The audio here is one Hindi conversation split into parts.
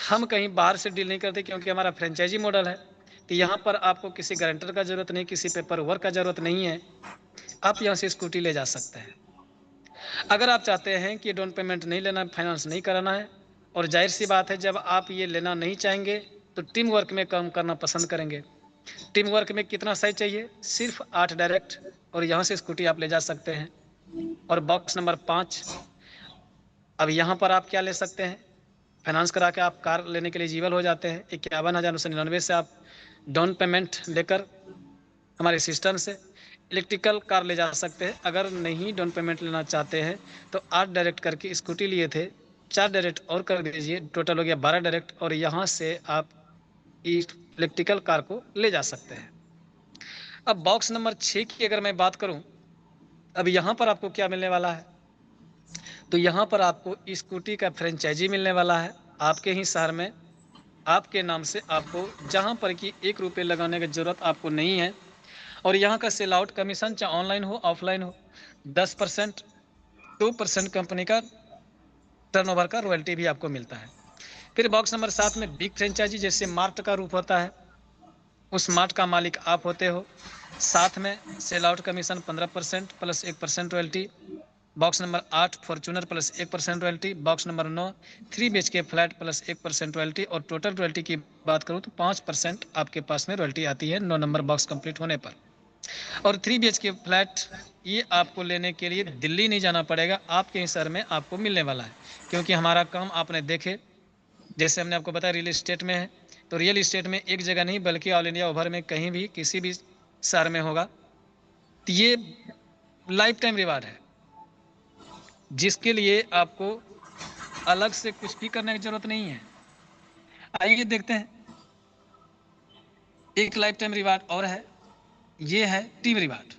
हम कहीं बाहर से डील नहीं करते क्योंकि हमारा फ्रेंचाइजी मॉडल है। तो यहाँ पर आपको किसी गारंटर का ज़रूरत नहीं, किसी पेपर वर्क का ज़रूरत नहीं है। आप यहाँ से स्कूटी ले जा सकते हैं। अगर आप चाहते हैं कि डाउन पेमेंट नहीं लेना, फाइनेंस नहीं कराना है, और जाहिर सी बात है जब आप ये लेना नहीं चाहेंगे तो टीम वर्क में काम करना पसंद करेंगे। टीम वर्क में कितना साइज चाहिए? सिर्फ 8 डायरेक्ट, और यहाँ से स्कूटी आप ले जा सकते हैं। और बॉक्स नंबर 5, अब यहाँ पर आप क्या ले सकते हैं? फाइनेंस करा के आप कार लेने के लिए एलिजिबल हो जाते हैं। 51,999 से आप डाउन पेमेंट लेकर हमारे सिस्टम से इलेक्ट्रिकल कार ले जा सकते हैं। अगर नहीं डाउन पेमेंट लेना चाहते हैं तो 8 डायरेक्ट करके स्कूटी लिए थे, 4 डायरेक्ट और कर दीजिए, टोटल हो गया 12 डायरेक्ट, और यहाँ से आप इलेक्ट्रिकल कार को ले जा सकते हैं। अब बॉक्स नंबर 6 की अगर मैं बात करूं, अब यहाँ पर आपको क्या मिलने वाला है? तो यहाँ पर आपको स्कूटी का फ्रेंचाइजी मिलने वाला है आपके ही शहर में, आपके नाम से। आपको जहाँ पर कि 1 रुपये लगाने की जरूरत आपको नहीं है। और यहाँ का सेल आउट कमीशन चाहे ऑनलाइन हो ऑफलाइन हो 10%, 2% कंपनी का टर्नओवर का रॉयल्टी भी आपको मिलता है। फिर बॉक्स नंबर 7 में बिग फ्रेंचाइजी, जैसे मार्ट का रूप होता है, उस मार्ट का मालिक आप होते हो। साथ में sell out commission 15% plus 1% royalty. Box number 8 Fortuner plus 1% royalty. Box number 9 3 BHK flat plus 1% royalty. और टोटल रॉयल्टी की बात करूँ तो 5% आपके पास में रॉयल्टी आती है 9 नंबर बॉक्स कंप्लीट होने पर। और 3 BHK फ्लैट ये आपको लेने के लिए दिल्ली नहीं जाना पड़ेगा, आपके ही शहर में आपको मिलने वाला है। क्योंकि हमारा काम आपने देखे, जैसे हमने आपको बताया रियल इस्टेट में है, तो रियल इस्टेट में एक जगह नहीं बल्कि ऑल इंडिया ओवर में कहीं भी किसी भी शहर में होगा। तो ये लाइफ टाइम रिवार्ड है, जिसके लिए आपको अलग से कुछ भी करने की जरूरत नहीं है। आइए देखते हैं, एक लाइफ टाइम रिवार्ड और है, ये है टीम रिवार्ड।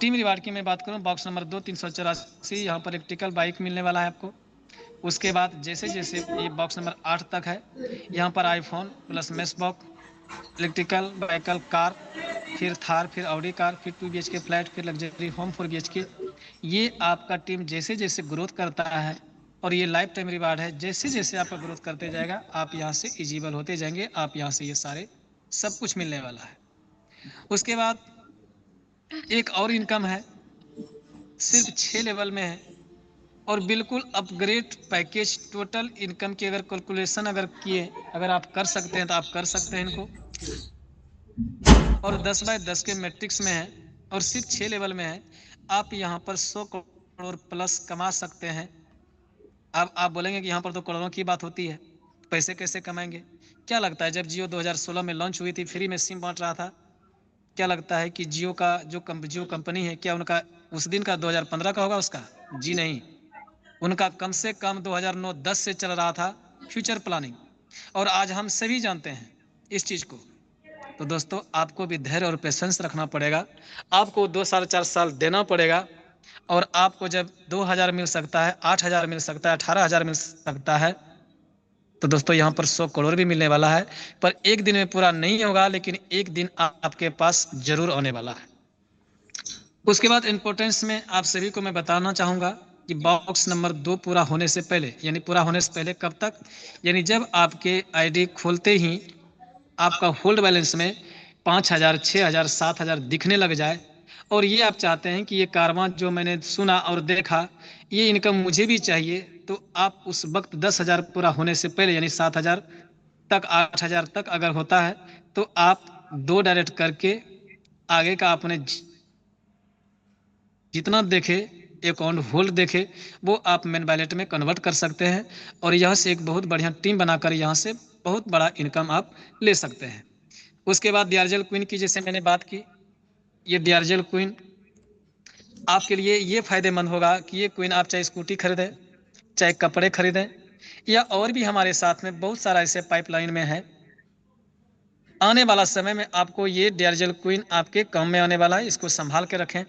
टीम रिवार्ड की मैं बात करूं, बॉक्स नंबर 2 384, यहाँ पर एक टिकल बाइक मिलने वाला है आपको। उसके बाद जैसे जैसे ये बॉक्स नंबर 8 तक है, यहाँ पर iPhone plus mess box, electrical vehicle car, फिर थार, फिर ऑडी कार, फिर 2 BHK फ्लैट, फिर लग्जरी होम 4 BHK। ये आपका टीम जैसे जैसे ग्रोथ करता है, और ये लाइफ टाइम रिवार्ड है, जैसे जैसे आपका ग्रोथ करते जाएगा आप यहाँ से एलिजिबल होते जाएंगे, आप यहाँ से ये सारे सब कुछ मिलने वाला है। उसके बाद एक और इनकम है, सिर्फ 6 लेवल में है, और बिल्कुल अपग्रेड पैकेज। टोटल इनकम की अगर कैलकुलेशन अगर किए, अगर आप कर सकते हैं तो आप कर सकते हैं इनको, और 10/10 के मैट्रिक्स में है, और सिर्फ 6 लेवल में है। आप यहाँ पर 100 करोड़ प्लस कमा सकते हैं। अब आप बोलेंगे कि यहाँ पर तो करोड़ों की बात होती है, पैसे कैसे कमाएंगे? क्या लगता है जब जियो 2016 में लॉन्च हुई थी, फ्री में सिम बांट रहा था, क्या लगता है कि जियो का जियो कंपनी है, क्या उनका उस दिन का 2015 का होगा उसका? जी नहीं, उनका कम से कम 2009-10 से चल रहा था फ्यूचर प्लानिंग, और आज हम सभी जानते हैं इस चीज़ को। तो दोस्तों आपको भी धैर्य और पेशेंस रखना पड़ेगा, आपको 2 साल 4 साल देना पड़ेगा, और आपको जब 2000 मिल सकता है, 8000 मिल सकता है, 18000 मिल सकता है, तो दोस्तों यहाँ पर 100 करोड़ भी मिलने वाला है। पर एक दिन में पूरा नहीं होगा, लेकिन एक दिन आपके पास जरूर आने वाला है। उसके बाद इंपॉर्टेंस में आप सभी को मैं बताना चाहूँगा कि बॉक्स नंबर 2 पूरा होने से पहले, यानी पूरा होने से पहले कब तक? यानी जब आपके आईडी खोलते ही आपका होल्ड बैलेंस में 5,000, 6,000, 7,000 दिखने लग जाए, और ये आप चाहते हैं कि ये कारवां जो मैंने सुना और देखा, ये इनकम मुझे भी चाहिए, तो आप उस वक्त 10,000 पूरा होने से पहले, यानी 7,000 तक, 8,000 तक अगर होता है, तो आप 2 डायरेक्ट करके आगे का आपने जितना देखे अकाउंट होल्ड देखे, वो आप मेन वैलेट में कन्वर्ट कर सकते हैं, और यहाँ से एक बहुत बढ़िया टीम बनाकर यहाँ से बहुत बड़ा इनकम आप ले सकते हैं। उसके बाद डियारजेल क्वीन की जैसे मैंने बात की, ये डियारजेल क्वीन आपके लिए ये फायदेमंद होगा कि ये क्वीन आप चाहे स्कूटी खरीदें, चाहे कपड़े खरीदें, या और भी हमारे साथ में बहुत सारा ऐसे पाइपलाइन में है। आने वाला समय में आपको ये डियारजेल क्वीन आपके काम में आने वाला है, इसको संभाल के रखें।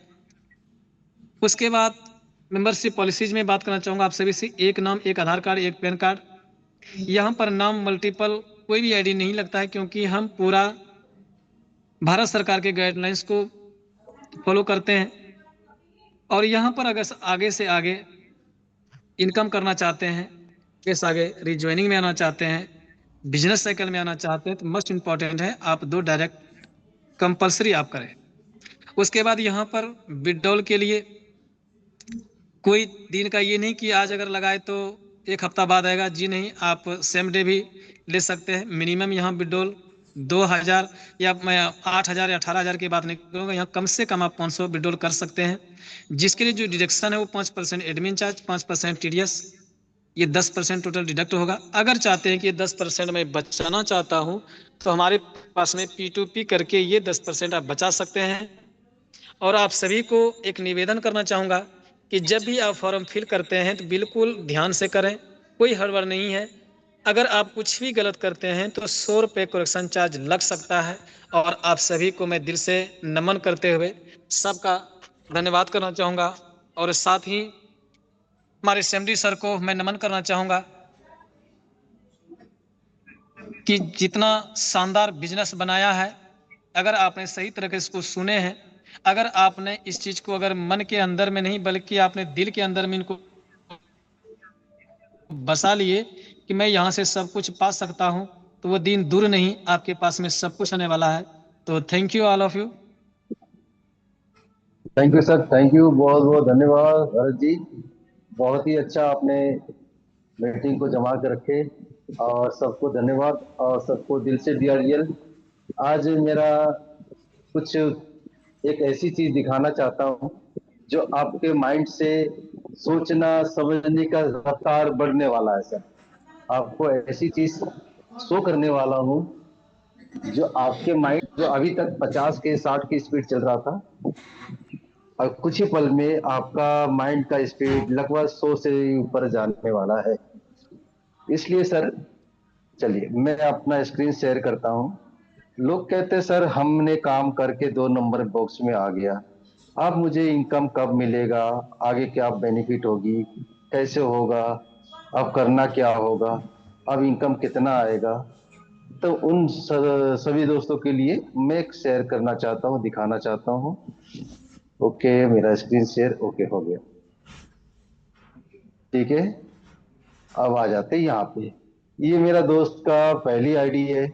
उसके बाद मेंबरशिप पॉलिसीज में बात करना चाहूँगा आप सभी से, एक नाम, एक आधार कार्ड, एक पैन कार्ड। यहाँ पर नाम मल्टीपल कोई भी आईडी नहीं लगता है, क्योंकि हम पूरा भारत सरकार के गाइडलाइंस को फॉलो करते हैं। और यहाँ पर अगर आगे से आगे इनकम करना चाहते हैं, कैसे आगे रिज्वाइनिंग में आना चाहते हैं, बिजनेस साइकिल में आना चाहते हैं तो मस्ट इम्पॉर्टेंट है आप 2 डायरेक्ट कंपलसरी आप करें। उसके बाद यहाँ पर विड्रॉल के लिए कोई दिन का ये नहीं कि आज अगर लगाए तो 1 हफ्ता बाद आएगा, जी नहीं, आप सेम डे भी ले सकते हैं। मिनिमम यहाँ विड्रॉल 2,000 या मैं 8,000 या 18,000 की बात नहीं करूँगा, यहाँ कम से कम आप 500 विड्रॉल कर सकते हैं, जिसके लिए जो डिडक्शन है वो 5% एडमिन चार्ज, 5% टीडीएस, ये 10% टोटल डिडक्ट होगा। अगर चाहते हैं कि ये 10% मैं बचाना चाहता हूँ तो हमारे पास में P2P करके ये 10% आप बचा सकते हैं। और आप सभी को एक निवेदन करना चाहूँगा कि जब भी आप फॉर्म फिल करते हैं तो बिल्कुल ध्यान से करें, कोई हड़बड़ नहीं है। अगर आप कुछ भी गलत करते हैं तो 100 रुपये करेक्शन चार्ज लग सकता है। और आप सभी को मैं दिल से नमन करते हुए सबका धन्यवाद करना चाहूँगा, और साथ ही हमारे सेमडी सर को मैं नमन करना चाहूँगा कि जितना शानदार बिजनेस बनाया है, अगर आपने सही तरीके से इसको सुने हैं, अगर आपने इस चीज को अगर मन के अंदर में नहीं बल्कि आपने दिल के अंदर में इनको बसा लिए कि मैं यहाँ से सब कुछ पा सकता हूँ, तो वो दिन दूर नहीं, आपके पास में सब कुछ आने वाला है। तो thank you all of you. Thank you sir, thank you, बहुत बहुत धन्यवाद भरत जी। बहुत ही अच्छा आपने मीटिंग को जमा के रखे, और सबको धन्यवाद, और सबको दिल से डियर रियल। आज मेरा कुछ एक ऐसी चीज दिखाना चाहता हूँ जो आपके माइंड से सोचना समझने का रफ्तार बढ़ने वाला है सर। आपको ऐसी चीज शो करने वाला हूँ जो आपके माइंड, जो अभी तक 50 के 60 की स्पीड चल रहा था, और कुछ ही पल में आपका माइंड का स्पीड लगभग 100 से ऊपर जाने वाला है। इसलिए सर, चलिए मैं अपना स्क्रीन शेयर करता हूँ। लोग कहते हैं सर हमने काम करके 2 नंबर बॉक्स में आ गया, अब मुझे इनकम कब मिलेगा, आगे क्या बेनिफिट होगी, कैसे होगा, अब करना क्या होगा, अब इनकम कितना आएगा। तो उन सभी दोस्तों के लिए मैं एक शेयर करना चाहता हूँ, दिखाना चाहता हूँ। ओके, मेरा स्क्रीन शेयर ओके हो गया। ठीक है, अब आ जाते हैं यहाँ पे। ये मेरा दोस्त का पहली आईडी है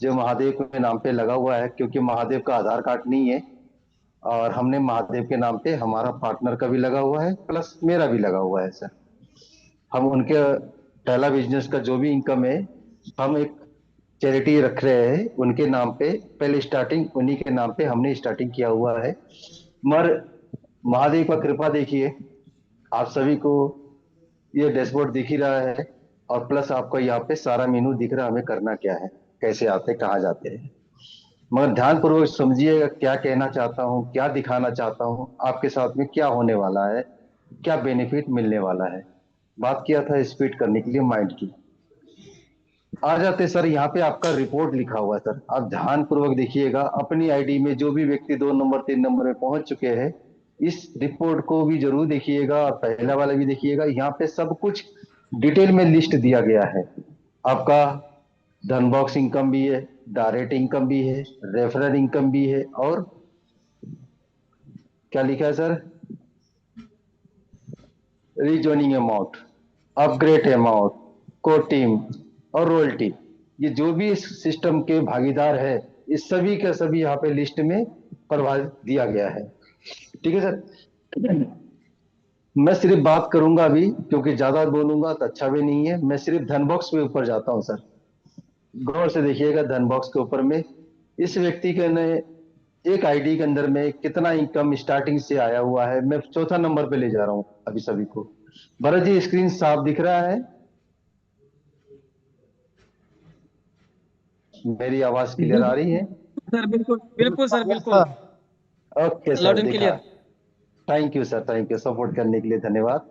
जो महादेव के नाम पे लगा हुआ है, क्योंकि महादेव का आधार कार्ड नहीं है, और हमने महादेव के नाम पे हमारा पार्टनर का भी लगा हुआ है, प्लस मेरा भी लगा हुआ है सर। हम उनके पहला बिजनेस का जो भी इनकम है, हम एक चैरिटी रख रहे हैं उनके नाम पे। पहले स्टार्टिंग उन्हीं के नाम पे हमने स्टार्टिंग किया हुआ है। मगर महादेव का कृपा देखिए, आप सभी को ये डैशबोर्ड दिख ही रहा है, और प्लस आपको यहाँ पे सारा मेनू दिख रहा है, हमें करना क्या है, कैसे आते हैं, कहाँ जाते हैं। मगर ध्यान पूर्वक समझिएगा क्या कहना चाहता हूँ, क्या दिखाना चाहता हूँ, आपके साथ में क्या होने वाला है, क्या बेनिफिट मिलने वाला है। बात किया था स्पीड करने के लिए माइंड की। आ जाते सर, यहाँ पे आपका रिपोर्ट लिखा हुआ है सर, आप ध्यान पूर्वक देखिएगा। अपनी आईडी में जो भी व्यक्ति 2 नंबर 3 नंबर में पहुंच चुके हैं, इस रिपोर्ट को भी जरूर देखिएगा, और पहला वाला भी देखिएगा। यहाँ पे सब कुछ डिटेल में लिस्ट दिया गया है। आपका धन बॉक्स इनकम भी है, डायरेक्ट इनकम भी है, रेफरल इनकम भी है, और क्या लिखा है sir, rejoining amount, upgrade amount, को टीम, और रॉयल्टी। ये जो भी इस सिस्टम के भागीदार है, इस सभी का सभी यहाँ पे लिस्ट में प्रभाव दिया गया है। ठीक है सर, मैं सिर्फ बात करूंगा अभी, क्योंकि ज्यादा बोलूंगा तो अच्छा भी नहीं है। मैं सिर्फ धन बॉक्स के ऊपर जाता हूं सर, गौर से देखिएगा। धन बॉक्स के ऊपर में इस व्यक्ति के ने एक आईडी के अंदर में कितना इनकम स्टार्टिंग से आया हुआ है, मैं चौथा नंबर पे ले जा रहा हूं अभी सभी को। भरत जी, स्क्रीन साफ दिख रहा है? मेरी आवाज क्लियर आ रही है? सर बिल्कुल बिल्कुल सर यस बिल्कुल sir. Okay loud sir, and दिखा। Clear. Thank you sir, thank you, support करने के लिए धन्यवाद।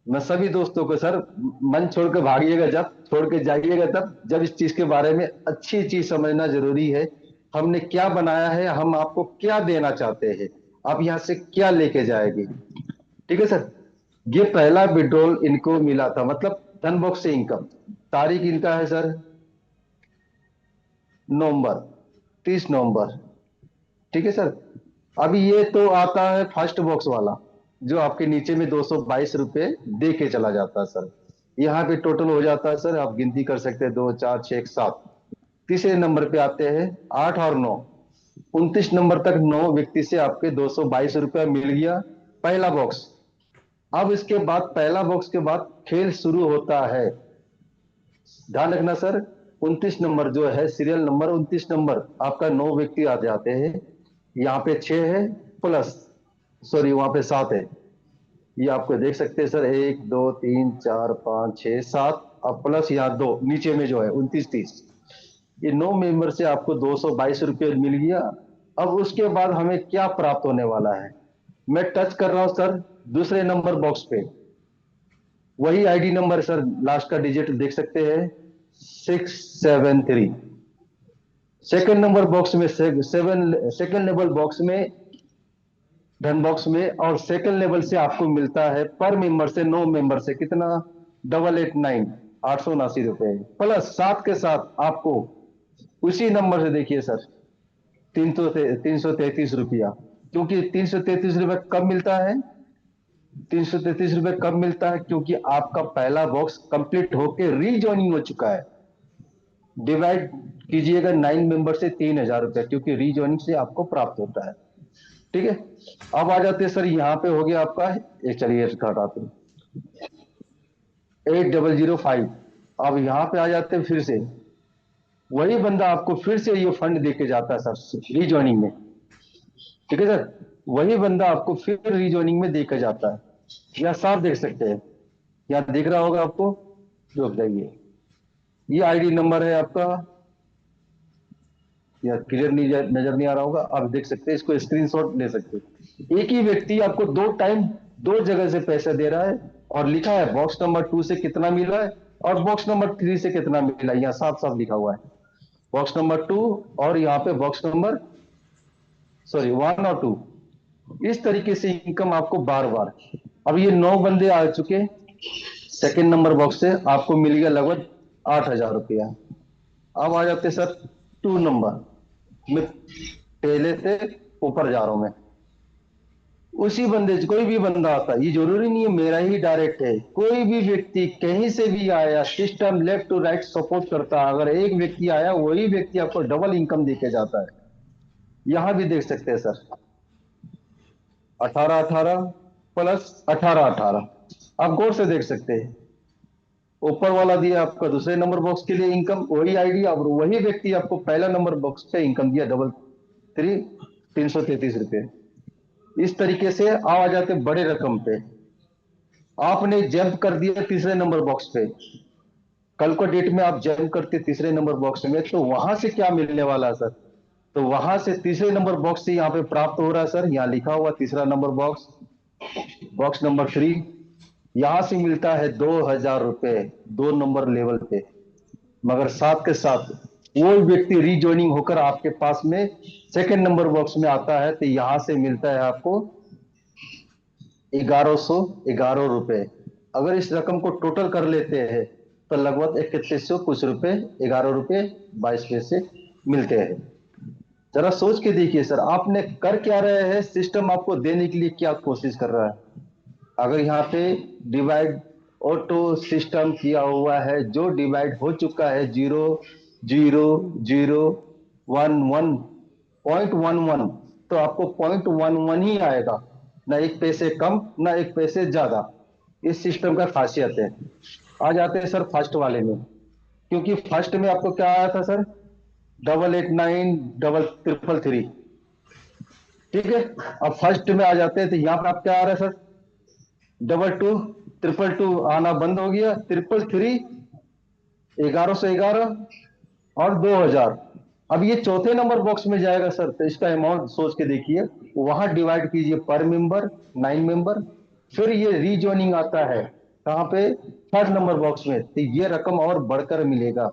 मैं सभी दोस्तों को सर, मन छोड़ के भागिएगा जब, छोड़ के जाइएगा तब, जब इस चीज के बारे में अच्छी चीज समझना जरूरी है। हमने क्या बनाया है, हम आपको क्या देना चाहते हैं, आप यहाँ से क्या लेके जाएंगे। ठीक है सर, ये पहला विड्रॉल इनको मिला था, मतलब धन बॉक्स से इनकम। तारीख इनका है सर नवंबर, 30 नवंबर। ठीक है सर, अभी ये तो आता है फर्स्ट बॉक्स वाला, जो आपके नीचे में 222 रुपये दे के चला जाता है सर। यहाँ पे टोटल हो जाता है सर, आप गिनती कर सकते हैं, 2 4 6 7। तीसरे नंबर पे आते हैं 8 और 9, 29 नंबर तक 9 व्यक्ति से आपके 222 रुपया मिल गया, पहला बॉक्स। अब इसके बाद पहला बॉक्स के बाद खेल शुरू होता है। ध्यान रखना सर, 29 नंबर जो है, सीरियल नंबर 29 नंबर, आपका 9 व्यक्ति आ जाते हैं। यहाँ पे 6 है प्लस, सॉरी वहां पे 7 है। ये आपको देख सकते हैं सर, 1 2 3 4 5 6 7, अब प्लस यहाँ 2 नीचे में जो है 29 30। ये 9 मेंबर से आपको 222 रुपये मिल गया। अब उसके बाद हमें क्या प्राप्त होने वाला है, मैं टच कर रहा हूं सर दूसरे नंबर बॉक्स पे। वही आईडी नंबर सर, लास्ट का डिजिट देख सकते हैं 673। सेकंड नंबर बॉक्स में सेकंड लेवल बॉक्स में, धन बॉक्स में, और सेकंड लेवल से आपको मिलता है पर मेंबर से, 9 मेंबर से कितना, 889, 879 रुपए, प्लस साथ के साथ आपको उसी नंबर से देखिए सर 333 रुपया। क्योंकि 333 रुपये कब मिलता है, 333 रुपये कब मिलता है, क्योंकि आपका पहला बॉक्स कंप्लीट होके रीजॉइनिंग हो चुका है। डिवाइड कीजिएगा 9 मेंबर से 3,000 रुपये, क्योंकि रीजॉइनिंग से आपको प्राप्त होता है। ठीक है, अब आ जाते हैं सर, यहाँ पे हो गया आपका, एक चलिए हटाते हैं 8005। अब यहाँ पे आ जाते हैं, फिर से वही बंदा आपको फिर से ये फंड देके जाता है सर रीजॉइनिंग में। ठीक है सर, वही बंदा आपको फिर रीजॉइनिंग में देके जाता है। यहाँ साफ देख सकते हैं, यहाँ दिख रहा होगा आपको, रुक जाइए, ये आईडी नंबर है आपका, या क्लियर नहीं नजर नहीं आ रहा होगा, आप देख सकते हैं, इसको स्क्रीनशॉट ले सकते हैं। एक ही व्यक्ति आपको 2 टाइम 2 जगह से पैसा दे रहा है, और लिखा है बॉक्स नंबर 2 से कितना मिला है और बॉक्स नंबर 3 से कितना मिला है, यहाँ साफ साफ लिखा हुआ है बॉक्स नंबर 2, और यहाँ पे बॉक्स नंबर, सॉरी 1 और 2। इस तरीके से इनकम आपको बार बार। अब ये 9 बंदे आ चुके, सेकंड नंबर बॉक्स से आपको मिल गया लगभग 8,000 रुपया। अब आ जाते सर 2 नंबर में, पहले से ऊपर जा रहा हूं मैं। उसी बंदे से कोई भी बंदा आता है, ये जरूरी नहीं है मेरा ही डायरेक्ट है, कोई भी व्यक्ति कहीं से भी आया, system left to right support करता है। अगर एक व्यक्ति आया, वही व्यक्ति आपको डबल इनकम देके जाता है। यहां भी देख सकते हैं सर, 18 18 प्लस 18 18, आप गौर से देख सकते हैं। ऊपर वाला दिया आपका दूसरे नंबर बॉक्स के लिए इनकम, वही आईडी, और वही व्यक्ति आपको पहला नंबर बॉक्स पे इनकम दिया, 333 रुपये। इस तरीके से आ जाते बड़े रकम पे। आपने जंप कर दिया तीसरे नंबर बॉक्स पे, कल को डेट में आप जंप करते तीसरे नंबर बॉक्स में, तो वहां से क्या मिलने वाला है सर, तो वहां से तीसरे नंबर बॉक्स से यहाँ पे प्राप्त हो रहा है सर, यहाँ लिखा हुआ तीसरा नंबर बॉक्स, बॉक्स नंबर 3, यहां से मिलता है 2,000 रुपए 2 नंबर लेवल पे। मगर साथ के साथ वो व्यक्ति रीजॉइनिंग होकर आपके पास में सेकंड नंबर बॉक्स में आता है, तो यहां से मिलता है आपको 1111 रुपए। अगर इस रकम को टोटल कर लेते हैं तो लगभग 3100 कुछ रुपए, 11 रुपए 22 पैसे मिलते हैं। जरा सोच के देखिए सर, आपने कर क्या रहे हैं, सिस्टम आपको देने के लिए क्या कोशिश कर रहा है। अगर यहाँ पे डिवाइड ऑटो सिस्टम किया हुआ है, जो डिवाइड हो चुका है 0 0 0 1 1 तो आपको 0.11 ही आएगा, ना एक पैसे कम ना एक पैसे ज्यादा। इस सिस्टम का खासियत है। आ जाते हैं सर फर्स्ट वाले में, क्योंकि फर्स्ट में आपको क्या आया था सर, 889 333। ठीक है, अब फर्स्ट में आ जाते हैं, तो यहाँ पे आप क्या आ रहा है सर, 22 2 आना बंद हो गया, 333 1111 और 2,000। अब ये चौथे नंबर बॉक्स में जाएगा सर, तो इसका अमाउंट सोच के देखिए, वहां डिवाइड कीजिए पर मेंबर, 9 मेंबर, फिर ये रीजॉइनिंग आता है कहां पे, थर्ड नंबर बॉक्स में, तो ये रकम और बढ़कर मिलेगा।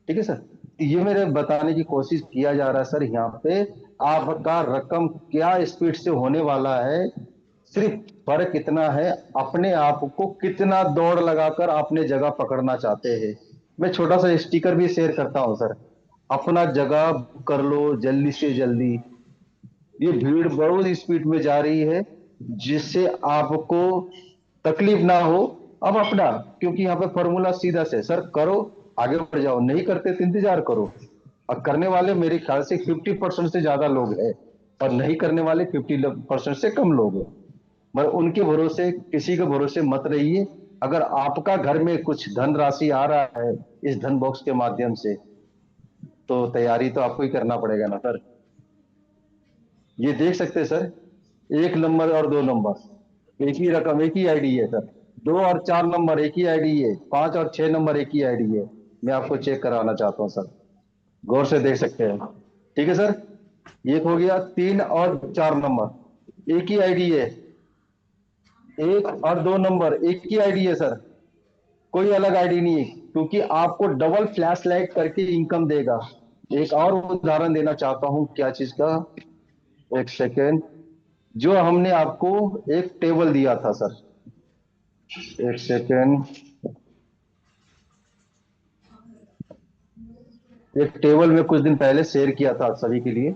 ठीक है सर, तो ये मेरे बताने की कोशिश किया जा रहा है सर, यहाँ पे आपका रकम क्या स्पीड से होने वाला है, सिर्फ फर्क इतना है अपने आप को कितना दौड़ लगाकर अपने जगह पकड़ना चाहते हैं। मैं छोटा सा स्टिकर भी शेयर करता हूं सर, अपना जगह कर लो जल्दी से जल्दी। ये भीड़ बहुत स्पीड में जा रही है, जिससे आपको तकलीफ ना हो, अब अपना, क्योंकि यहाँ पे फॉर्मूला सीधा से सर, करो आगे बढ़ जाओ, नहीं करते तो इंतजार करो। और करने वाले मेरे ख्याल से 50% से ज्यादा लोग हैं, और नहीं करने वाले 50% से कम लोग हैं। मगर उनके भरोसे, किसी के भरोसे मत रहिए। अगर आपका घर में कुछ धन राशि आ रहा है इस धन बॉक्स के माध्यम से, तो तैयारी तो आपको ही करना पड़ेगा ना सर। ये देख सकते हैं सर, 1 नंबर और 2 नंबर एक ही रकम, एक ही आईडी है सर। 2 और 4 नंबर एक ही आईडी है, 5 और 6 नंबर एक ही आईडी है। मैं आपको चेक कराना चाहता हूँ सर, गौर से देख सकते हैं। ठीक है सर, एक हो गया, 3 और 4 नंबर एक ही आईडी है, 1 और 2 नंबर एक ही आईडी है सर, कोई अलग आईडी नहीं है, क्योंकि आपको डबल फ्लैश लाइट करके इनकम देगा। एक और उदाहरण देना चाहता हूं, क्या चीज का, एक सेकेंड। जो हमने आपको एक टेबल दिया था सर, एक सेकेंड, एक टेबल में कुछ दिन पहले शेयर किया था आप सभी के लिए।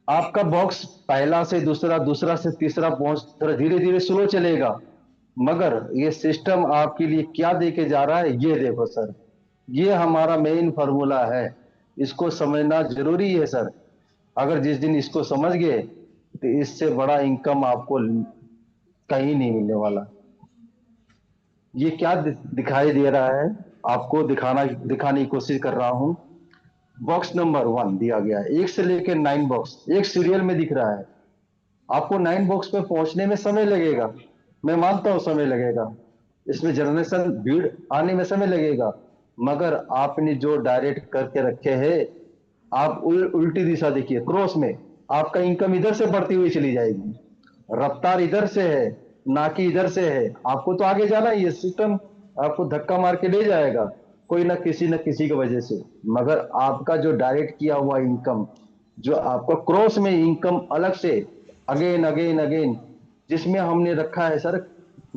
आपका बॉक्स पहला से दूसरा, दूसरा से तीसरा पहुंच धीरे धीरे स्लो चलेगा, मगर ये सिस्टम आपके लिए क्या दे के जा रहा है, ये देखो सर। ये हमारा मेन फॉर्मूला है, इसको समझना जरूरी है सर। अगर जिस दिन इसको समझ गए, तो इससे बड़ा इनकम आपको कहीं नहीं मिलने वाला। ये क्या दिखाई दे रहा है, आपको दिखाने की कोशिश कर रहा हूं। बॉक्स नंबर 1 दिया गया है, 1 से लेकर 9 बॉक्स एक सीरियल में दिख रहा है। आपको 9 बॉक्स पे पहुंचने में समय लगेगा, मैं मानता हूं समय लगेगा, इसमें जनरेशन भीड़ आने में समय लगेगा। मगर आपने जो डायरेक्ट करके रखे हैं, आप उल्टी दिशा देखिए, क्रॉस में आपका इनकम इधर से बढ़ती हुई चली जाएगी। रफ्तार इधर से है, ना कि इधर से है। आपको तो आगे जाना ही है, सिस्टम आपको धक्का मार के ले जाएगा, कोई ना किसी की वजह से। मगर आपका जो डायरेक्ट किया हुआ इनकम, जो आपका क्रॉस में इनकम अलग से, अगेन अगेन अगेन, जिसमें हमने रखा है सर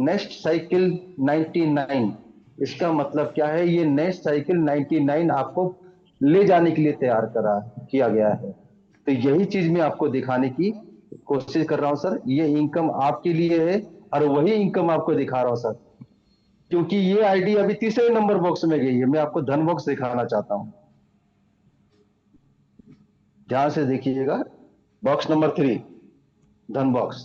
नेक्स्ट साइकिल 99। इसका मतलब क्या है, ये नेक्स्ट साइकिल 99 आपको ले जाने के लिए तैयार करा किया गया है। तो यही चीज मैं आपको दिखाने की कोशिश कर रहा हूं सर। ये इनकम आपके लिए है, और वही इनकम आपको दिखा रहा हूं सर, क्योंकि ये आईडी अभी तीसरे नंबर बॉक्स में गई है। मैं आपको धन बॉक्स दिखाना चाहता हूं, ध्यान से देखिएगा। बॉक्स नंबर 3, धन बॉक्स।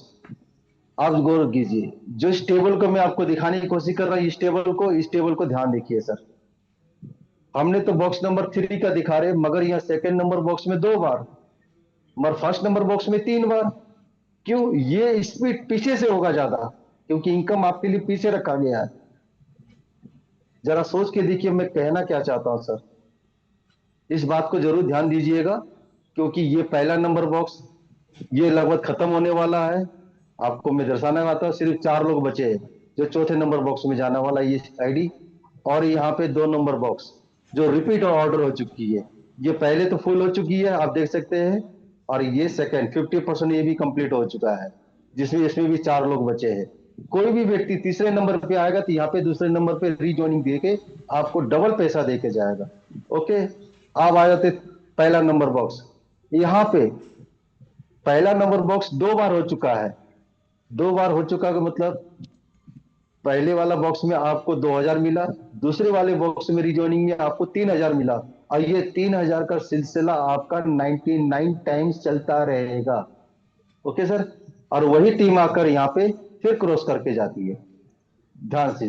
आप गौर कीजिए, जो इस टेबल को मैं आपको दिखाने की कोशिश कर रहा हूं, इस टेबल को ध्यान देखिए सर। हमने तो बॉक्स नंबर 3 का दिखा रहे, मगर यहाँ सेकंड नंबर बॉक्स में 2 बार, मगर फर्स्ट नंबर बॉक्स में 3 बार। क्यों? ये स्पीड पीछे से होगा ज्यादा, क्योंकि इनकम आपके लिए पीछे रखा गया है। जरा सोच के देखिए मैं कहना क्या चाहता हूं सर, इस बात को जरूर ध्यान दीजिएगा, क्योंकि ये पहला नंबर बॉक्स ये लगभग खत्म होने वाला है। आपको मैं दर्शाना चाहता हूं, सिर्फ 4 लोग बचे हैं जो चौथे नंबर बॉक्स में जाने वाला है, ये आईडी। और यहाँ पे 2 नंबर बॉक्स जो रिपीट ऑर्डर हो चुकी है, ये पहले तो फुल हो चुकी है, आप देख सकते हैं। और ये सेकंड 50% ये भी कंप्लीट हो चुका है, जिसमें इसमें भी 4 लोग बचे हैं। कोई भी व्यक्ति तीसरे नंबर पे आएगा, तो यहाँ पे दूसरे नंबर पे रीजॉइनिंग देके आपको डबल पैसा देके जाएगा। ओके, अब आ जाते पहला नंबर बॉक्स। यहाँ पे पहला नंबर बॉक्स 2 बार हो चुका है। 2 बार हो चुका का मतलब, पहले वाला बॉक्स में आपको 2,000 मिला, दूसरे वाले बॉक्स में रिजॉइनिंग में आपको 3,000 मिला, और ये 3,000 का सिलसिला आपका 99 टाइम्स चलता रहेगा। ओके सर, और वही टीम आकर यहाँ पे फिर क्रॉस करके जाती है। ध्यान से,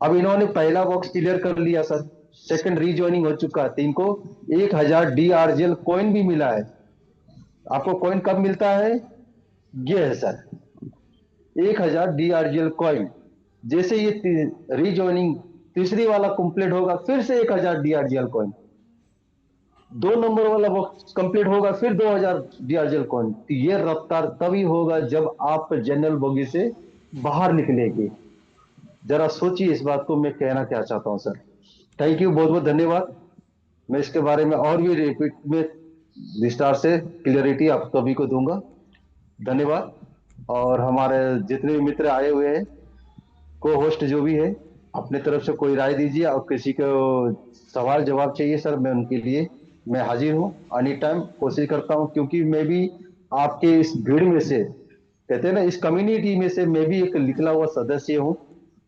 अब इन्होंने पहला बॉक्स क्लियर कर लिया सर, सेकंड रीजॉइनिंग हो चुका है, तो इनको 1,000 डीआरजीएल कॉइन भी मिला है। आपको कॉइन कब मिलता है? ये है सर, 1,000 डीआरजीएल कॉइन। जैसे ये रीजॉइनिंग तीसरी वाला कंप्लीट होगा, फिर से 1,000 डीआरजीएल कॉइन। 2 नंबर वाला बॉक्स कंप्लीट होगा, फिर 2,000 डीआरजीएल कॉइन। तो ये रफ्तार तभी होगा जब आप जनरल बोगी से बाहर निकलेंगे। जरा सोचिए इस बात को मैं कहना क्या चाहता हूं सर। थैंक यू, बहुत बहुत धन्यवाद। मैं इसके बारे में और भी रिपीट में विस्तार से क्लियरिटी आप सभी को दूंगा। धन्यवाद। और हमारे जितने भी मित्र आए हुए हैं, को होस्ट जो भी है, अपने तरफ से कोई राय दीजिए, और किसी को सवाल जवाब चाहिए सर, मैं उनके लिए मैं हाजिर हूँ एनी टाइम, कोशिश करता हूँ, क्योंकि मैं भी आपके इस भीड़ में से, कहते हैं ना, इस कम्युनिटी में से मैं भी एक निकला हुआ सदस्य हूँ,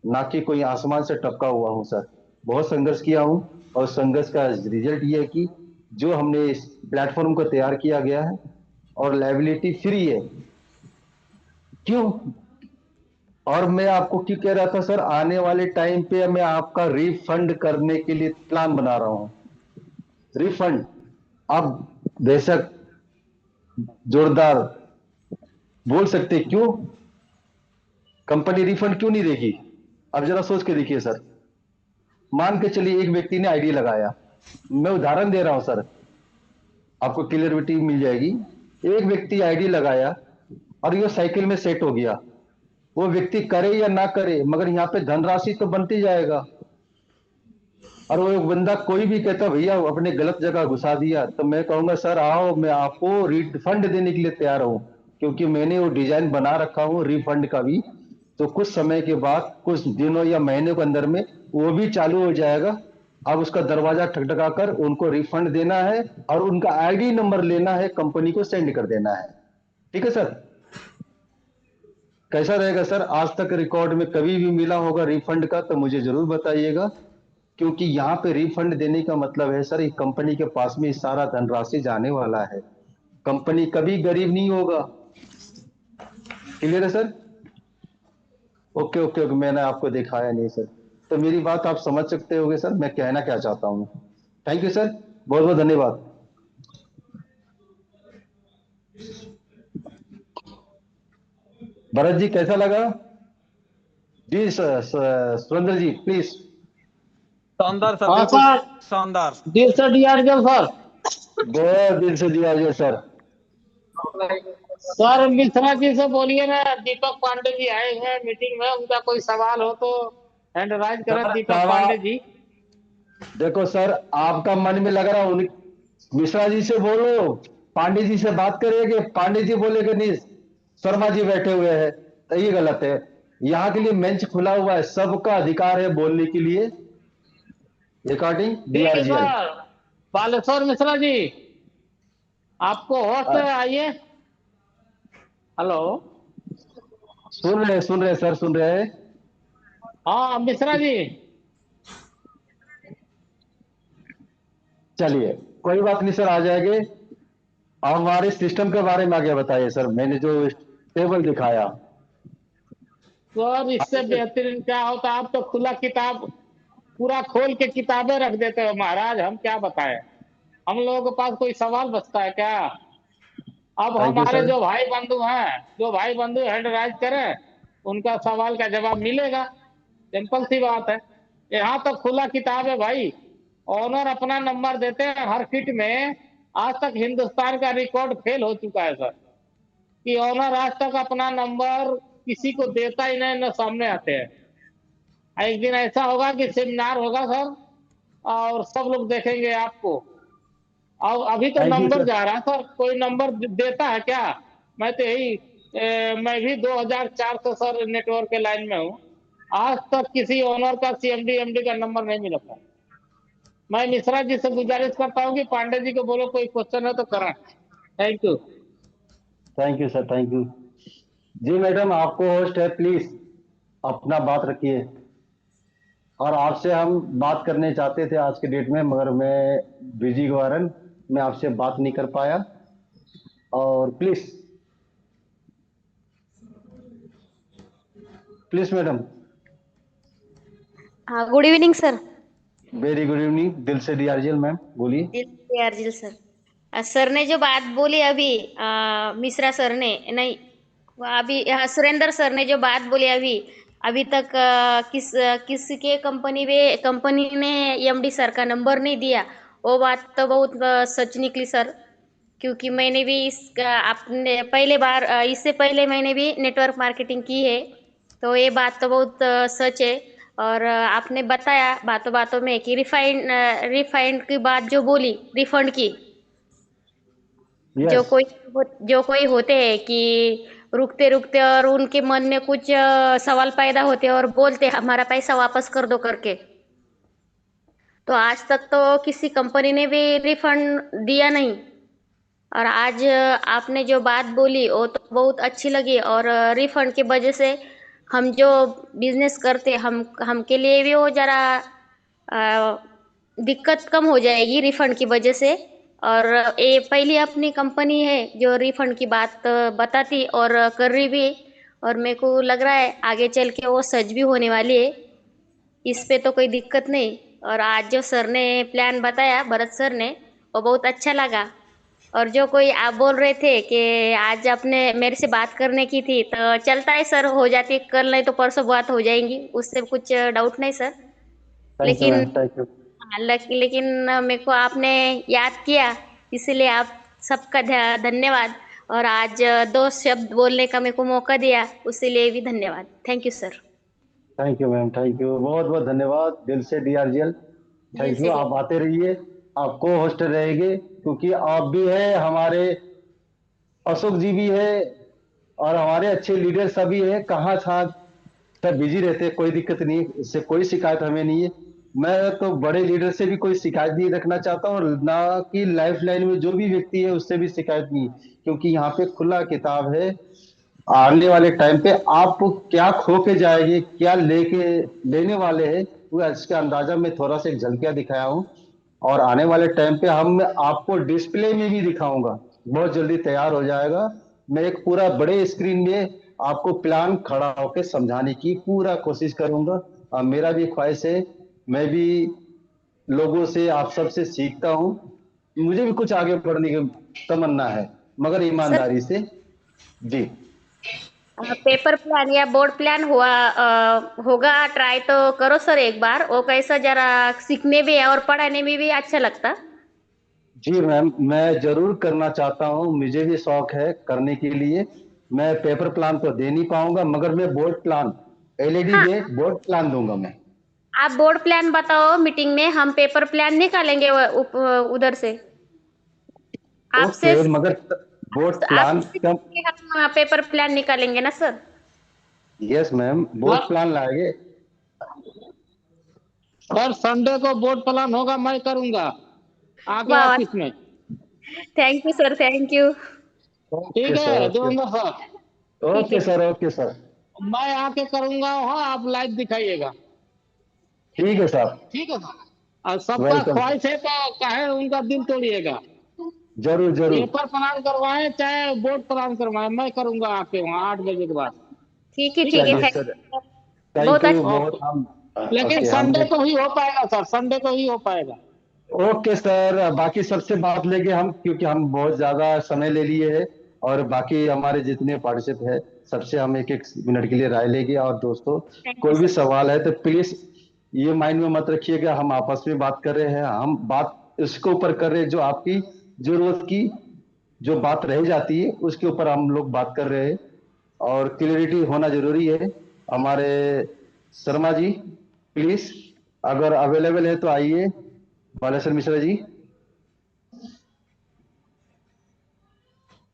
ना कि कोई आसमान से टपका हुआ हूँ सर। बहुत संघर्ष किया हूँ, और संघर्ष का रिजल्ट ये है कि जो हमने इस प्लेटफॉर्म को तैयार किया गया है, और लाइबिलिटी फ्री है। क्यों? और मैं आपको क्यों कह रहा था सर, आने वाले टाइम पे मैं आपका रिफंड करने के लिए प्लान बना रहा हूँ। रिफंड, आप बेशक जोरदार बोल सकते, क्यों कंपनी रिफंड क्यों नहीं देगी? अब जरा सोच के देखिए सर। मान के चलिए एक व्यक्ति ने आईडी लगाया, मैं उदाहरण दे रहा हूं सर, आपको क्लियरिटी मिल जाएगी। एक व्यक्ति आईडी लगाया और ये साइकिल में सेट हो गया, वो व्यक्ति करे या ना करे, मगर यहाँ पे धनराशि तो बनती जाएगा। और वो एक बंदा कोई भी कहता भैया अपने गलत जगह घुसा दिया, तो मैं कहूंगा सर आओ, मैं आपको रिफंड देने के लिए तैयार हूं, क्योंकि मैंने वो डिजाइन बना रखा हूं रिफंड का भी। तो कुछ समय के बाद, कुछ दिनों या महीने के अंदर में वो भी चालू हो जाएगा। अब उसका दरवाजा ठकठका कर उनको रिफंड देना है, और उनका आईडी नंबर लेना है, कंपनी को सेंड कर देना है। ठीक है सर? कैसा रहेगा सर? आज तक रिकॉर्ड में कभी भी मिला होगा रिफंड का तो मुझे जरूर बताइएगा, क्योंकि यहाँ पे रिफंड देने का मतलब है सर, कंपनी के पास में सारा धनराशि जाने वाला है, कंपनी कभी गरीब नहीं होगा। क्लियर है सर? ओके ओके ओके, मैंने आपको दिखाया नहीं सर, तो मेरी बात आप समझ सकते होगे सर मैं कहना क्या चाहता हूँ। थैंक यू सर, बहुत बहुत धन्यवाद। भरत जी कैसा लगा? जी सुरेंद्र जी प्लीज। शानदार सर, हाँ बिल्कुल सर, शानदार। दिल से डीआरएल सर। बहुत दिल से दिया जी सर। सर मिश्रा जी से बोलिए ना, दीपक पांडे जी आए हैं मीटिंग में, उनका कोई सवाल हो तो हैंड राइज करें सर दीपक सवाल, पांडे जी। देखो सर आपका मन में लग रहा है, मिश्रा जी से बोलो, पांडे जी से बात करेंगे, पांडे जी बोलेगे नहीं शर्मा जी बैठे हुए हैं, तो ये गलत है। यहाँ के लिए मंच खुला हुआ है, सबका अधिकार है बोलने के लिए, रिकॉर्डिंग ठीक है डीआरजीएल। सर। बालेश्वर मिश्रा जी, आपको होश है, आइए। हेलो। सुन रहे सर, सुन रहे हैं। हाँ मिश्रा जी। चलिए कोई बात नहीं सर, आ जाएंगे। अब हमारे सिस्टम के बारे में आगे बताइए सर, मैंने जो टेबल दिखाया। सर इससे बेहतरीन क्या होता, आप तो खुला किताब पूरा खोल के किताबें रख देते हो महाराज, हम क्या बताएं। हम लोगों के पास कोई सवाल बचता है क्या? अब थैंक यू हमारे सर। जो भाई बंधु हैं, जो भाई बंधु हैंड राइज करें, उनका सवाल का जवाब मिलेगा। सिंपल सी बात है। यहाँ तो खुला किताब है भाई। ऑनर अपना नंबर देते हैं हर फिट में। आज तक हिंदुस्तान का रिकॉर्ड फेल हो चुका है सर, कि ऑनर आज तक अपना नंबर किसी को देता ही नहीं, न सामने आते हैं। एक दिन ऐसा होगा कि सेमिनार होगा सर, और सब लोग देखेंगे आपको। अब अभी तो थैंक यू नंबर सर। जा रहा है सर, कोई नंबर देता है क्या? मैं तो यही मैं भी 2004 से सर नेटवर्क के लाइन में हूँ। आज तक किसी ओनर का सीएमडी एमडी का नंबर नहीं मिला था। मैं मिश्रा जी से गुजारिश करता हूँ कि पांडे जी को बोलो कोई क्वेश्चन है तो करें। Thank you. Thank you sir, thank you. जी मैडम आपको होस्ट है, प्लीज अपना बात रखिए। और आपसे हम बात करने चाहते थे आज के डेट में, मगर मैं बिजी के कारण मैं आपसे बात नहीं कर पाया। और प्लीज प्लीज मैडम। हाँ, good evening sir. Very good evening, दिल से डीआरजीएल मैम बोलिए। जी अर्जिल सर। सर ने जो बात बोली अभी, मिश्रा सर ने नहीं, वो अभी सुरेंद्र सर ने जो बात बोली अभी, अभी तक किसके कंपनी ने एमडी सर का नंबर नहीं दिया, वो बात तो बहुत सच निकली सर। क्योंकि मैंने भी आपने पहले बार इससे पहले मैंने भी नेटवर्क मार्केटिंग की है, तो ये बात तो बहुत सच है। और आपने बताया बातों बातों में कि रिफाइंड की बात जो बोली, रिफंड की, जो यस। कोई जो कोई होते हैं कि रुकते रुकते और उनके मन में कुछ सवाल पैदा होते और बोलते हमारा पैसा वापस कर दो करके, तो आज तक तो किसी कंपनी ने भी रिफंड दिया नहीं। और आज आपने जो बात बोली वो तो बहुत अच्छी लगी। और रिफंड की वजह से हम जो बिजनेस करते हम के लिए भी वो जरा दिक्कत कम हो जाएगी रिफंड की वजह से। और ये पहली अपनी कंपनी है जो रिफंड की बात बताती और कर रही भी। और मेरे को लग रहा है आगे चल के वो सच भी होने वाली है, इस पे तो कोई दिक्कत नहीं। और आज जो सर ने प्लान बताया, भरत सर ने, वो बहुत अच्छा लगा। और जो कोई आप बोल रहे थे कि आज आपने मेरे से बात करने की थी, तो चलता है सर, हो जाती, कल नहीं तो परसों बात हो जाएंगी, उससे कुछ डाउट नहीं सर। थैंक यू लेकिन मैम, थैंक यू। हाँ, लेकिन मेरे को आपने याद किया, इसलिए आप सबका धन्यवाद। और आज दो शब्द बोलने का मेरे को मौका दिया, उसके लिए भी धन्यवाद। Thank you sir. Thank you ma'am, thank you, बहुत बहुत धन्यवाद दिल से DRGL। दिल थैंक यू, से आप आते रहिए, आप को होस्ट रहेंगे, क्योंकि आप भी है, हमारे अशोक जी भी है, और हमारे अच्छे लीडर सभी है। कहाँ था, सब बिजी रहते हैं, कोई दिक्कत नहीं है, इससे कोई शिकायत हमें नहीं है। मैं तो बड़े लीडर से भी कोई शिकायत नहीं रखना चाहता हूँ, और ना कि लाइफ लाइन में जो भी व्यक्ति है उससे भी शिकायत नहीं, क्योंकि यहाँ पे खुला किताब है। आने वाले टाइम पे आप क्या खो के जाएंगे, क्या लेके लेने वाले हैं, वो इसका अंदाजा मैं थोड़ा सा एक झलकियां दिखाया हूँ। और आने वाले टाइम पे हम आपको डिस्प्ले में भी दिखाऊंगा, बहुत जल्दी तैयार हो जाएगा। मैं एक पूरा बड़े स्क्रीन में आपको प्लान खड़ा होकर समझाने की पूरा कोशिश करूंगा। और मेरा भी ख्वाहिश है, मैं भी लोगों से, आप सबसे सीखता हूँ। मुझे भी कुछ आगे बढ़ने की तमन्ना है, मगर सर। ईमानदारी से। जी। पेपर प्लान या बोर्ड प्लान होगा, ट्राई तो करो सर एक बार, वो कैसा जरा सीखने भी है और पढ़ाने में भी अच्छा लगता। जी मैम, मैं जरूर करना चाहता हूँ, मुझे भी शौक है करने के लिए। मैं पेपर प्लान तो दे नहीं पाऊंगा, मगर मैं बोर्ड प्लान, LED हाँ, में बोर्ड प्लान दूंगा मैं। आप बोर्ड प्लान बताओ मीटिंग में, हम पेपर प्लान निकालेंगे उधर से आपसे। ओके, मगर बोर्ड प्लान आपसे कम। हम पेपर प्लान निकालेंगे ना sir. Yes ma'am, board sir plan लाएंगे। सर, संडे को बोर्ड प्लान होगा, मैं करूंगा आके वाह, ऑफिस में। Thank you sir, thank you. Okay ठीक सर, है ओके। देवेंद्र सर, ठीक है, ओके सर, ओके सर। मैं आके करूंगा वहाँ, आप लाइव दिखाइएगा। ठीक है साहब। ठीक है सर। और सबका वेलकम सर। ख्वाहिश है तो कहे उनका दिल तोड़िएगा। जरूर जरूर। पेपर प्लान करवाएं चाहे बोर्ड प्लान करवाएं, मैं करूंगा आके वहाँ 8 बजे के बाद। ठीक है, ठीक है ठीक है, चलिए sir. Sir, thank you, thank बहुत यू अच्छा। बहुत। ओके। हम लेकिन ओके, संडे हमने। को ही हो पाएगा सर, संडे को ही हो पाएगा। ओके सर, बाकी सबसे बात लेंगे हम, क्योंकि हम बहुत ज्यादा समय ले लिए हैं। और बाकी हमारे जितने पार्टिसिपेंट है, सबसे हम एक एक मिनट के लिए राय लेंगे। और दोस्तों, थैंक यू कोई भी सर। सवाल है तो प्लीज ये माइंड में मत रखिएगा, हम आपस में बात कर रहे हैं, हम बात इसके ऊपर कर रहे हैं जो आपकी जरूरत की जो बात रह जाती है उसके ऊपर हम लोग बात कर रहे हैं। और क्लियरिटी होना जरूरी है। हमारे शर्मा जी, प्लीज अगर अवेलेबल है तो आइए। बालेश्वर मिश्रा जी,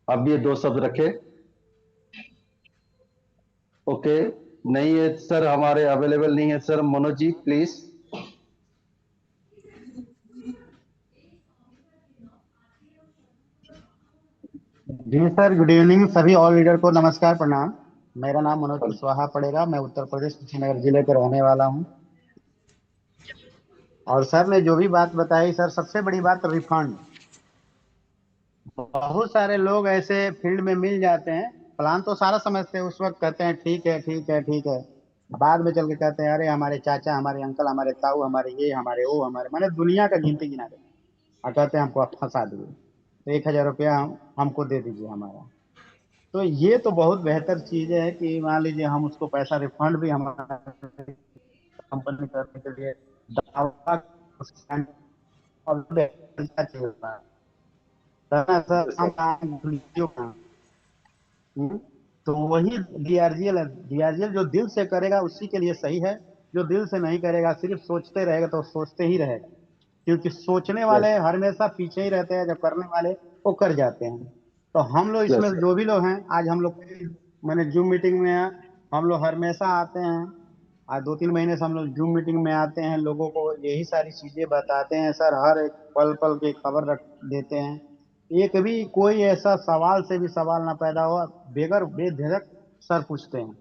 आप भी ये दो शब्द रखे। ओके, नहीं है सर, हमारे अवेलेबल नहीं है सर। मनोज जी प्लीज। जी सर, गुड इवनिंग सभी ऑल लीडर को नमस्कार, प्रणाम। मेरा नाम मनोज कुशवाहा पड़ेगा, मैं उत्तर प्रदेश कुशीनगर जिले का रहने वाला हूं। और सर ने जो भी बात बताई सर, सबसे बड़ी बात रिफंड। बहुत सारे लोग ऐसे फील्ड में मिल जाते हैं, प्लान तो सारा समझते हैं, उस वक्त कहते हैं ठीक है ठीक है ठीक है, बाद में चल के कहते हैं अरे हमारे चाचा, हमारे अंकल, हमारे ताऊ, हमारे ये, हमारे वो, हमारे मैंने दुनिया का गिनती गिना दे, और कहते हैं हमको आप फंसा दिए, तो 1,000 रुपया हमको दे दीजिए हमारा। तो ये तो बहुत बेहतर चीज है कि मान लीजिए हम उसको पैसा रिफंड भी हमारा कंपनी करने के लिए दावा तो वही डीआरजीएल है। डीआरजीएल जो दिल से करेगा उसी के लिए सही है, जो दिल से नहीं करेगा, सिर्फ सोचते रहेगा तो सोचते ही रहेगा, क्योंकि सोचने वाले यस, हमेशा पीछे ही रहते हैं, जब करने वाले वो कर जाते हैं। तो हम लोग इसमें यस जो भी लोग हैं, आज हम लोग मैंने जूम मीटिंग में हम लोग हमेशा आते हैं, आज 2-3 महीने से हम लोग जूम मीटिंग में आते हैं, लोगों को यही सारी चीजें बताते हैं सर, हर एक पल पल की खबर रख देते हैं। एक भी कोई ऐसा सवाल से भी सवाल ना पैदा हो, बेगर बेझिझक सर पूछते हैं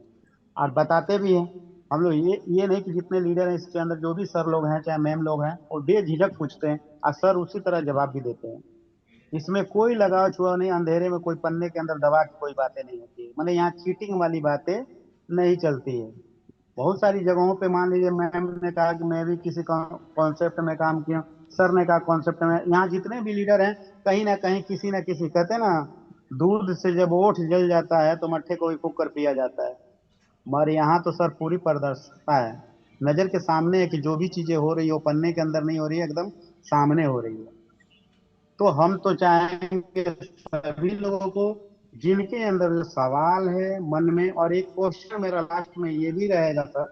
और बताते भी हैं। हम लोग ये नहीं कि जितने लीडर हैं इसके अंदर जो भी सर लोग हैं चाहे मैम लोग हैं, वो बेझिझक पूछते हैं और सर उसी तरह जवाब भी देते हैं। इसमें कोई लगाव छुआ नहीं, अंधेरे में कोई पन्ने के अंदर दबा के कोई बातें नहीं होती है, मतलब यहाँ चीटिंग वाली बातें नहीं चलती है। बहुत सारी जगहों पे मान लीजिए मैम ने कहा कि मैं भी किसी कॉन्सेप्ट में काम किया, सर ने कहा कॉन्सेप्ट में, यहाँ जितने भी लीडर हैं कहीं ना कहीं किसी ना किसी, कहते हैं ना दूध से जब ओठ जल जाता है तो मट्ठे को भी फूक कर पिया जाता है। मगर यहाँ तो सर पूरी पारदर्शिता है, नजर के सामने है कि जो भी चीजें हो रही है वो पन्ने के अंदर नहीं हो रही है, एकदम सामने हो रही है। तो हम तो चाहेंगे सभी लोगों को जिनके अंदर जो सवाल है मन में, और एक क्वेश्चन मेरा लास्ट में ये भी रहेगा सर,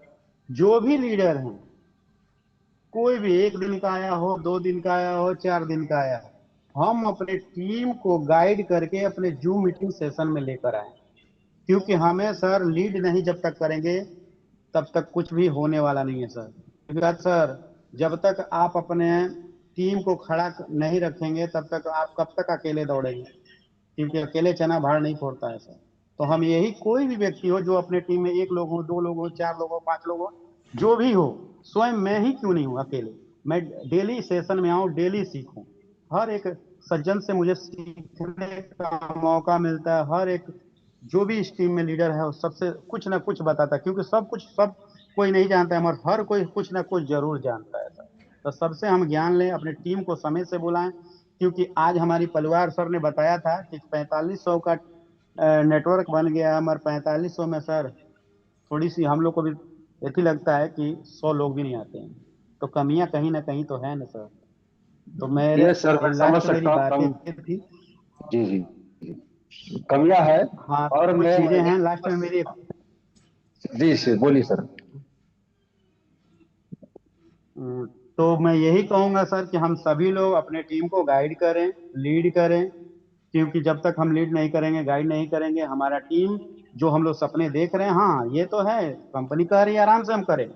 जो भी लीडर हैं, कोई भी 1 दिन का आया हो, 2 दिन का आया हो, 4 दिन का आया हो, हम अपने टीम को गाइड करके अपने जूम मीटिंग सेशन में लेकर आए। क्योंकि हमें सर लीड नहीं जब तक करेंगे तब तक कुछ भी होने वाला नहीं है सर। क्योंकि सर जब तक आप अपने टीम को खड़ा नहीं रखेंगे तब तक आप कब तक अकेले दौड़ेंगे, क्योंकि अकेले चना भार नहीं फोड़ता है सर। तो हम यही, कोई भी व्यक्ति हो जो अपने टीम में 1 लोग हो, 2 लोग हो, 4 लोग हो, 5 लोग हो, जो भी हो, स्वयं मैं ही क्यों नहीं हूँ अकेले, मैं डेली सेशन में आऊँ, डेली सीखूं। हर एक सज्जन से मुझे सीखने का मौका मिलता है, हर एक जो भी इस टीम में लीडर है वो सबसे कुछ ना कुछ बताता है, क्योंकि सब कोई नहीं जानता है, मगर हर कोई कुछ ना कुछ जरूर जानता है सर। तो सबसे हम ज्ञान लें, अपने टीम को समय से बुलाएं, क्योंकि आज हमारी परिवार सर ने बताया था कि 4500 का नेटवर्क बन गया है, मगर 4500 में सर थोड़ी सी हम लोग को भी ऐसी लगता है कि 100 लोग भी नहीं आते हैं, तो कमियां कहीं ना कहीं तो है ना सर। तो ये सर मेरे मैं समझ लास्ट मेरी सकता हूँ बातें कम। थी। जी जी, कमियां है। हाँ तो और कुछ मैं चीजें हैं लास्ट में मेरी। जी सर बोलिए सर। हम्म, तो मैं यही कहूंगा सर कि हम सभी लोग अपने टीम को गाइड करें, लीड करें, क्योंकि जब तक हम लीड नहीं करेंगे, गाइड नहीं करेंगे, हमारा टीम जो हम लोग सपने देख रहे हैं, हाँ ये तो है, कंपनी कह रही है आराम से हम करें,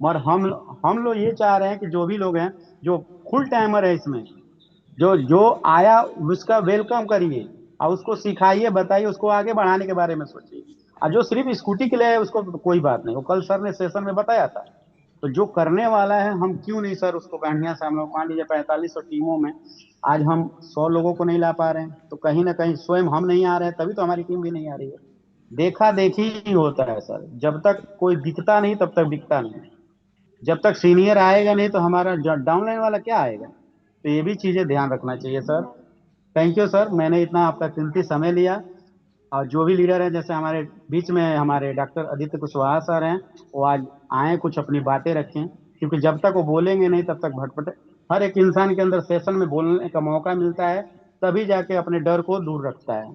मगर हम लोग ये चाह रहे हैं कि जो भी लोग हैं जो फुल टाइमर है इसमें, जो जो आया उसका वेलकम करिए और उसको सिखाइए, बताइए, उसको आगे बढ़ाने के बारे में सोचिए। और जो सिर्फ स्कूटी के लिए है उसको कोई बात नहीं, वो कल सर ने सेशन में बताया था। तो जो करने वाला है हम क्यों नहीं सर उसको बढ़िया से, हम लोग मान लीजिए 4500 टीमों में आज हम 100 लोगों को नहीं ला पा रहे हैं, तो कहीं ना कहीं स्वयं हम नहीं आ रहे हैं, तभी तो हमारी टीम भी नहीं आ रही है। देखा देखी ही होता है सर, जब तक कोई दिखता नहीं तब तक बिकता नहीं, जब तक सीनियर आएगा नहीं तो हमारा डाउनलाइन वाला क्या आएगा। तो ये भी चीजें ध्यान रखना चाहिए सर। थैंक यू सर, मैंने इतना आपका कीमती समय लिया। और जो भी लीडर है, जैसे हमारे बीच में हमारे डॉक्टर आदित्य कुशवाहा सर हैं, वो आज आए, कुछ अपनी बातें रखें, क्योंकि जब तक वो बोलेंगे नहीं तब तक भटभट, हर एक इंसान के अंदर सेशन में बोलने का मौका मिलता है, तभी जाके अपने डर को दूर रखता है।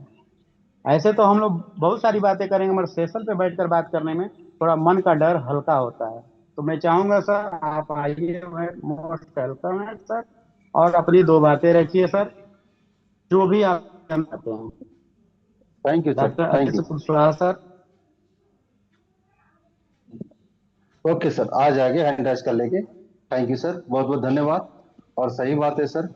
ऐसे तो हम लोग बहुत सारी बातें करेंगे, मगर सेशन पे बैठकर बात करने में थोड़ा मन का डर हल्का होता है। तो मैं चाहूंगा सर आप आइए, मैं मोस्ट वेलकम है सर, और अपनी 2 बातें रखिए सर, जो भी आप कहना चाहते हैं। Thank you sir, doctor thank Aditya you. Kushwaha sir. Okay sir, आ जाएंगे हैंड राइज कर लेंगे। थैंक यू सर, बहुत बहुत धन्यवाद। और सही बात है सर।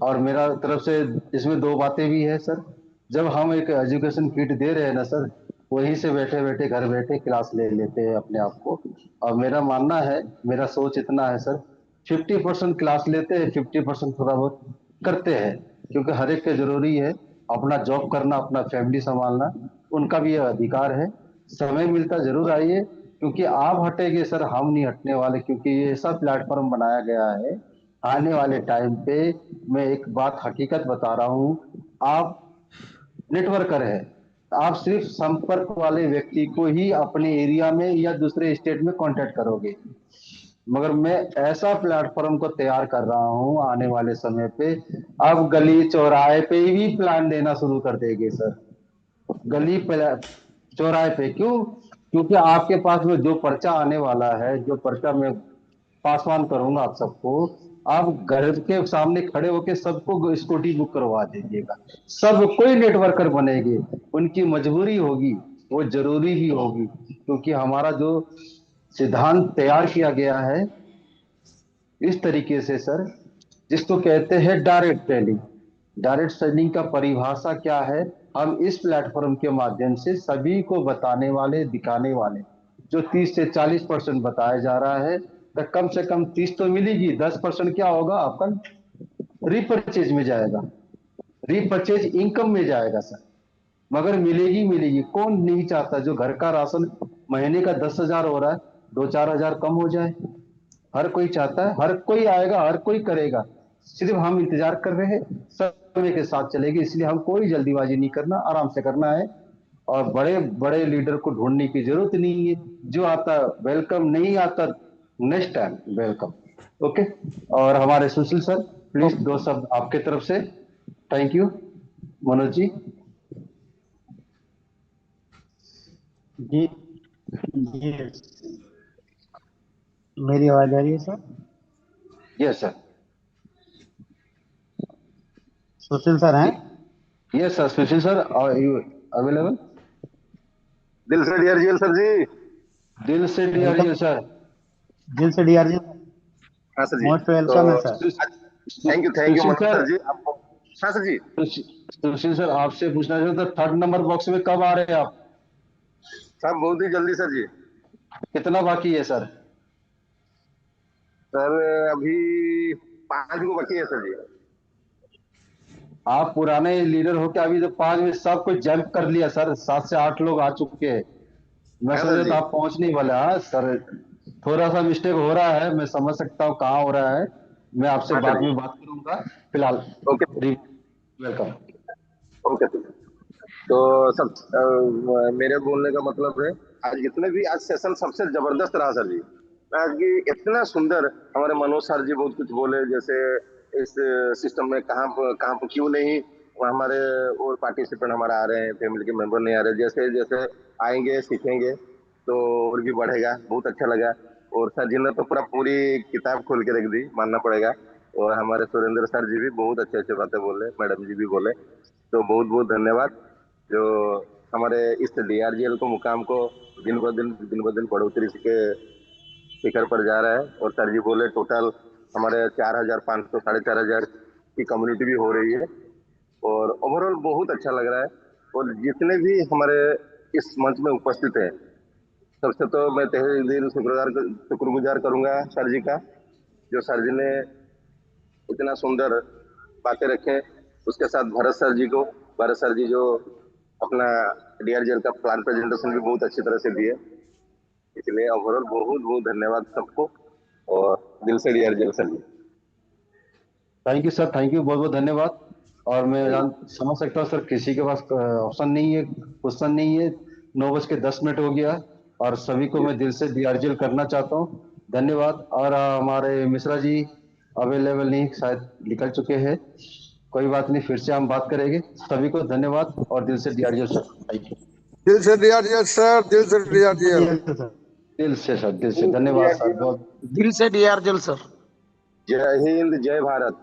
और मेरा तरफ से इसमें 2 बातें भी है सर। जब हम एक एजुकेशन किट दे रहे हैं ना सर, वहीं से बैठे बैठे घर बैठे क्लास ले लेते हैं अपने आप को। और मेरा मानना है, मेरा सोच इतना है सर, 50% क्लास लेते हैं, 50% थोड़ा बहुत करते हैं, क्योंकि हर एक के जरूरी है अपना जॉब करना, अपना फैमिली संभालना, उनका भी यह अधिकार है। समय मिलता जरूर आइए, क्योंकि आप हटेंगे सर हम नहीं हटने वाले, क्योंकि ये ऐसा प्लेटफॉर्म बनाया गया है। आने वाले टाइम पे मैं एक बात हकीकत बता रहा हूँ, आप नेटवर्कर है, आप सिर्फ संपर्क वाले व्यक्ति को ही अपने एरिया में या दूसरे स्टेट में कांटेक्ट करोगे। मगर मैं ऐसा प्लेटफॉर्म को तैयार कर रहा हूँ आने वाले समय पे, अब गली चौराहे पे भी प्लान देना शुरू कर देंगे सर। गली चौराहे पे क्यों? क्योंकि आपके पास में जो पर्चा आने वाला है, जो पर्चा मैं पासवान करूंगा आप सबको, आप घर के सामने खड़े होकर सबको स्कूटी बुक करवा दीजिएगा। सब कोई नेटवर्कर बनेंगे, उनकी मजबूरी होगी, वो जरूरी भी होगी, क्योंकि हमारा जो सिद्धांत तैयार किया गया है इस तरीके से सर, जिसको कहते हैं डायरेक्ट सेलिंग। डायरेक्ट सेलिंग का परिभाषा क्या है, हम इस प्लेटफॉर्म के माध्यम से सभी को बताने वाले, दिखाने वाले, जो 30 से 40% बताया जा रहा है, तो कम से कम 30 तो मिलेगी, 10% क्या होगा आपका रीपरचेज में जाएगा, रीपरचेज इनकम में जाएगा सर। मगर मिलेगी मिलेगी, कौन नहीं चाहता जो घर का राशन महीने का 10,000 हो रहा है, 2-4 हजार कम हो जाए। हर कोई चाहता है, हर कोई आएगा, हर कोई करेगा, सिर्फ हम इंतजार कर रहे हैं, समय के साथ चलेगी। इसलिए हम कोई जल्दीबाजी नहीं करना, आराम से करना है, और बड़े बड़े लीडर को ढूंढने की जरूरत नहीं है। जो आता वेलकम, नहीं आता नेक्स्ट टाइम वेलकम। ओके। और हमारे सुशील सर प्लीज 2 शब्द आपके तरफ से। Thank you Manoj ji. जी जी, मेरी आवाज आ रही है sir? Yes sir. Sushil sir हैं? Yes sir, Sushil sir, are you available? दिल से डीआरजीएल सर जी। दिल से डीआरजी सर। दिल से डीआरजी। हाँ सर जी। मोस्ट वेलकम है sir. Thank you Sushil Manoj sir, sir ji आपको। हाँ सर जी। सुशील सर आपसे पूछना चाहता था, 3rd नंबर बॉक्स में कब आ रहे हैं आप? सर बहुत ही जल्दी सर जी। कितना बाकी है सर? सर अभी 5 को बाकी है सर जी। आप पुराने लीडर हो के अभी तो 5 में सब कुछ जंप कर लिया सर, 7 से 8 लोग आ चुके हैं। मैं हाँ समझ सर रहा जी। था आप पहुंच नहीं वाले। हाँ सर, थोड़ा सा मिस्टेक हो रहा है, मैं समझ सकता हूँ कहाँ हो रहा है। मैं आपसे हाँ सर बाद जी। में बात करूंगा, फिलहाल ओके वेलकम। Okay sir. तो सब मेरे बोलने का मतलब है, आज जितने भी आज सेशन सबसे जबरदस्त रहा सर जी। आज की इतना सुंदर हमारे मनोज सर जी बहुत कुछ बोले, जैसे इस सिस्टम में कहाँ पर क्यों नहीं हमारे और पार्टिसिपेंट हमारा आ रहे हैं, फैमिली के मेंबर नहीं आ रहे, जैसे जैसे आएंगे सीखेंगे तो और भी बढ़ेगा। बहुत अच्छा लगा। और सर जी ने तो पूरी किताब खोल के रख दी, मानना पड़ेगा। और हमारे सुरेंद्र सर जी भी बहुत अच्छे अच्छे बातें बोले, मैडम जी भी बोले। तो बहुत बहुत धन्यवाद जो हमारे इस डीआरजीएल को मुकाम को दिन ब दिन बढ़ोतरी के शिखर पर जा रहा है। और सर जी बोले टोटल हमारे 4,500 4,500 की कम्युनिटी भी हो रही है, और ओवरऑल बहुत अच्छा लग रहा है। और जितने भी हमारे इस मंच में उपस्थित हैं, सबसे तो मैं तहे दिल शुक्रगुजार करूंगा सर जी का, जो सर जी ने इतना सुंदर बातें रखे। उसके साथ भरत सर जी जो अपना डीआरजीएल का प्लान प्रेजेंटेशन भी बहुत अच्छी तरह से दिए। इसलिए ओवरऑल बहुत बहुत धन्यवाद सबको, और दिल से DRGL sir ji. Thank you sir, thank you, बहुत बहुत धन्यवाद। और मैं समझ सकता हूँ सर, किसी के पास ऑप्शन नहीं है, क्वेश्चन नहीं है। 9:10 हो गया, और सभी को मैं दिल से डीआरजीएल करना चाहता हूँ। धन्यवाद। और हमारे मिश्रा जी अवेलेबल नहीं, शायद निकल चुके हैं। कोई बात नहीं, फिर से हम बात करेंगे। सभी को धन्यवाद, और दिल से डीआरजीएल सर। Thank you. दिल से डीआरजीएल सर, दिल से डीआरजीएल। दिल से सर, दिल से धन्यवाद सर, बहुत दिल से डीआरजीएल सर। जय हिंद, जय भारत।